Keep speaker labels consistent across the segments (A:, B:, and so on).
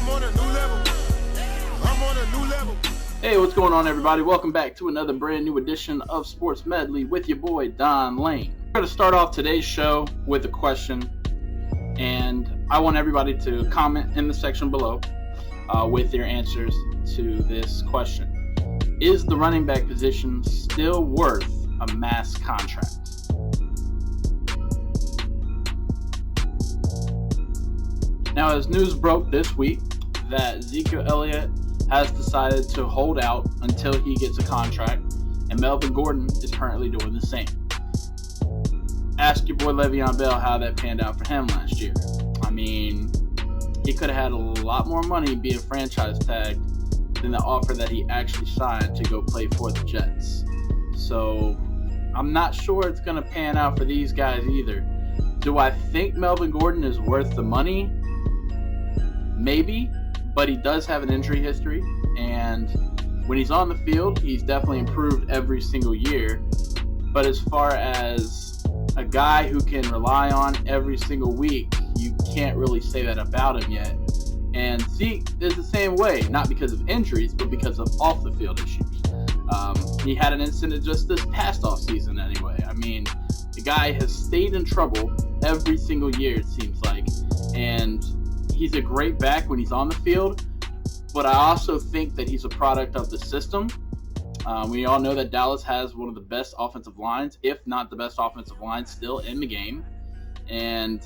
A: I'm on a new level. I'm on a new level.
B: Hey, what's going on, everybody? Welcome back to another brand new edition of Sports Medley with your boy, Don Lane. We're going to start off today's show with a question, and I want everybody to comment in the section below with your answers to this question. Is the running back position still worth a max contract? Now, as news broke this week that Ezekiel Elliott has decided to hold out until he gets a contract, and Melvin Gordon is currently doing the same. Ask your boy Le'Veon Bell how that panned out for him last year. I mean, he could have had a lot more money being franchise tagged than the offer that he actually signed to go play for the Jets. So I'm not sure it's going to pan out for these guys either. Do I think Melvin Gordon is worth the money? Maybe, but he does have an injury history, and when he's on the field, he's definitely improved every single year. But as far as a guy who can rely on every single week, you can't really say that about him yet. And Zeke is the same way, not because of injuries, but because of off-the-field issues. He had an incident just this past offseason anyway. I mean, the guy has stayed in trouble every single year, it seems like, and he's a great back when he's on the field, but I also think that he's a product of the system. We all know that Dallas has one of the best offensive lines, if not the best offensive line still in the game. And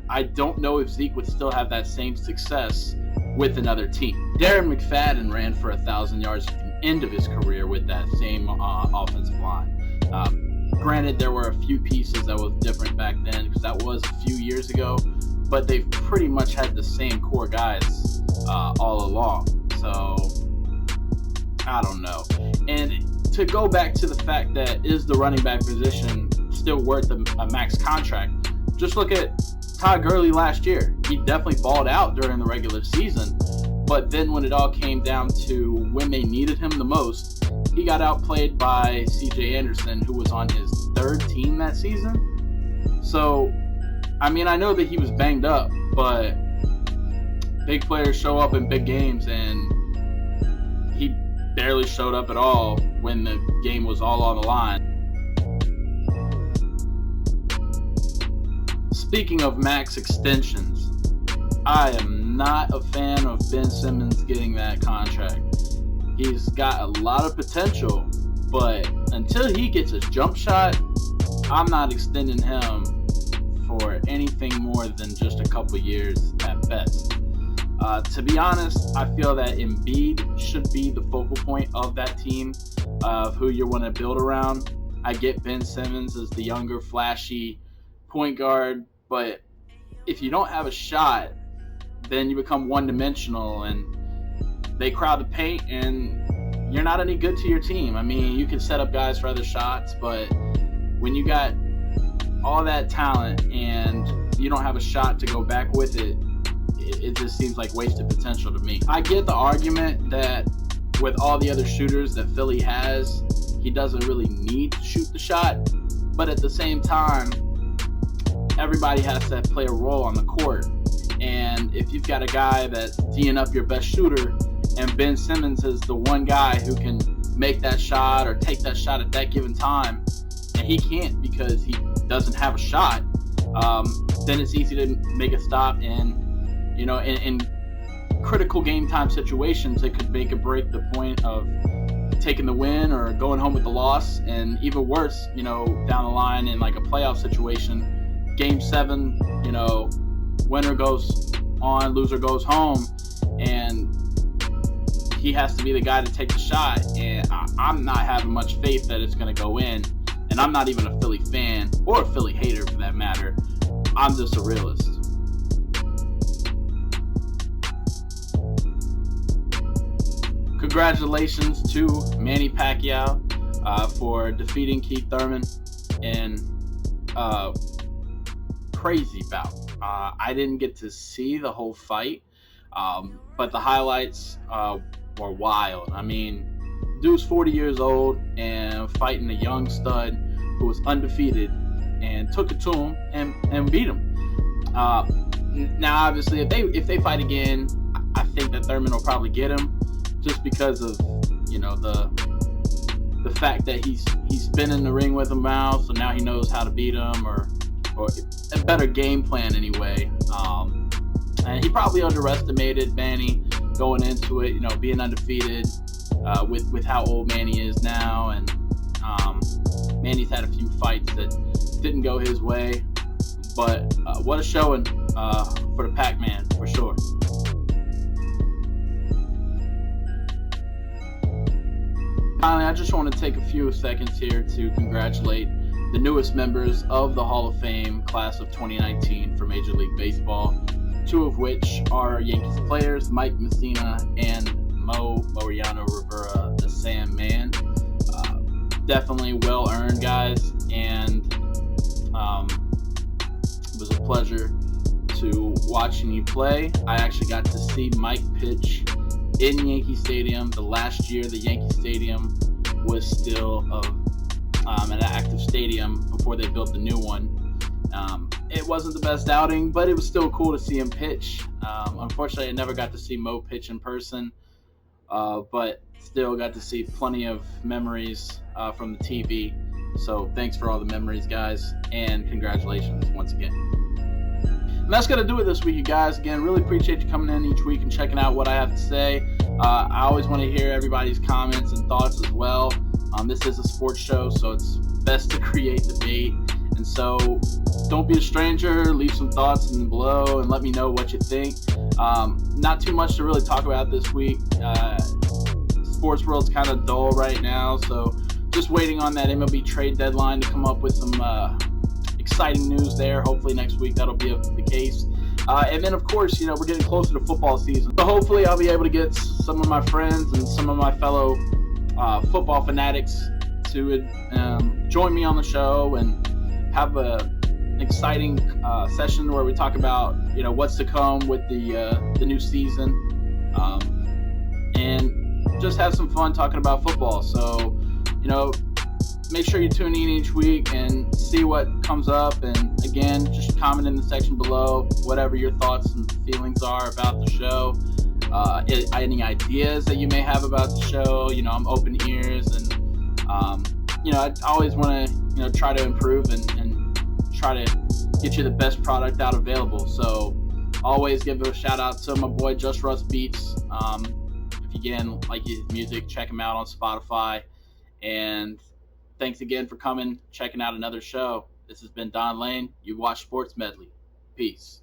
B: I don't know if Zeke would still have that same success with another team. Darren McFadden ran for 1,000 yards at the end of his career with that same offensive line. Granted, there were a few pieces that was different back then because that was a few years ago, but they've pretty much had the same core guys all along. So, I don't know. And to go back to the fact that is the running back position still worth a max contract, just look at Todd Gurley last year. He definitely balled out during the regular season, but then when it all came down to when they needed him the most, he got outplayed by C.J. Anderson, who was on his third team that season. So, I mean, I know that he was banged up, but big players show up in big games, and he barely showed up at all when the game was all on the line. Speaking of max extensions, I am not a fan of Ben Simmons getting that contract. He's got a lot of potential, but until he gets his jump shot, I'm not extending him for anything more than just a couple years at best. To be honest, I feel that Embiid should be the focal point of that team, of who you want to build around. I get Ben Simmons as the younger, flashy point guard, but if you don't have a shot, then you become one-dimensional, and they crowd the paint, and you're not any good to your team. I mean, you can set up guys for other shots, but when you got all that talent and you don't have a shot to go back with it, it just seems like wasted potential to me. I get the argument that with all the other shooters that Philly has, he doesn't really need to shoot the shot, but at the same time, everybody has to play a role on the court. And if you've got a guy that's D'ing up your best shooter, and Ben Simmons is the one guy who can make that shot or take that shot at that given time, and he can't because he doesn't have a shot, then it's easy to make a stop. And, you know, in critical game time situations, it could make or break the point of taking the win or going home with the loss. And even worse, you know, down the line in like a playoff situation, game 7, you know, winner goes on, loser goes home, and he has to be the guy to take the shot, and I'm not having much faith that it's going to go in, and I'm not even a Philly fan, or a Philly hater for that matter. I'm just a realist. Congratulations to Manny Pacquiao for defeating Keith Thurman in a crazy bout. I didn't get to see the whole fight, but the highlights were wild. I mean, dude's 40 years old and fighting a young stud who was undefeated and took it to him and beat him. Now, obviously, if they fight again, I think that Thurman will probably get him, just because of the fact that he's been in the ring with him now, so now he knows how to beat him, or a better game plan anyway. And he probably underestimated Manny going into it, being undefeated with how old Manny is now, and Manny's had a few fights that didn't go his way, but what a showing for the Pac-Man, for sure. Finally, I just want to take a few seconds here to congratulate the newest members of the Hall of Fame class of 2019 for Major League Baseball, two of which are Yankees players, Mike Messina and Mariano Rivera, the Sandman. Definitely well earned, guys, and it was a pleasure to watching you play. I actually got to see Mike pitch in Yankee Stadium the last year the Yankee Stadium was still an active stadium before they built the new one. It wasn't the best outing, but it was still cool to see him pitch. Unfortunately, I never got to see Mo pitch in person, but still got to see plenty of memories from the TV. So thanks for all the memories, guys, and congratulations once again. And that's going to do it this week, you guys. Again, really appreciate you coming in each week and checking out what I have to say. I always want to hear everybody's comments and thoughts as well. This is a sports show, so it's best to create debate. And so don't be a stranger. Leave some thoughts below and let me know what you think. Not too much to really talk about this week. Sports world's kind of dull right now, so just waiting on that MLB trade deadline to come up with some exciting news there. Hopefully next week that'll be the case. And then, of course, we're getting closer to football season. So hopefully I'll be able to get some of my friends and some of my fellow football fanatics to join me on the show and have an exciting session where we talk about, what's to come with the new season, and just have some fun talking about football. So, make sure you tune in each week and see what comes up. And again, just comment in the section below whatever your thoughts and feelings are about the show. Any ideas that you may have about the show, I'm open ears, and I always want to try to improve and try to get you the best product out available. So always give a shout out to my boy Russ Beats. If you again like his music, check him out on Spotify. And thanks again for checking out another show. This has been Don Lane. You watch Sports Medley. Peace.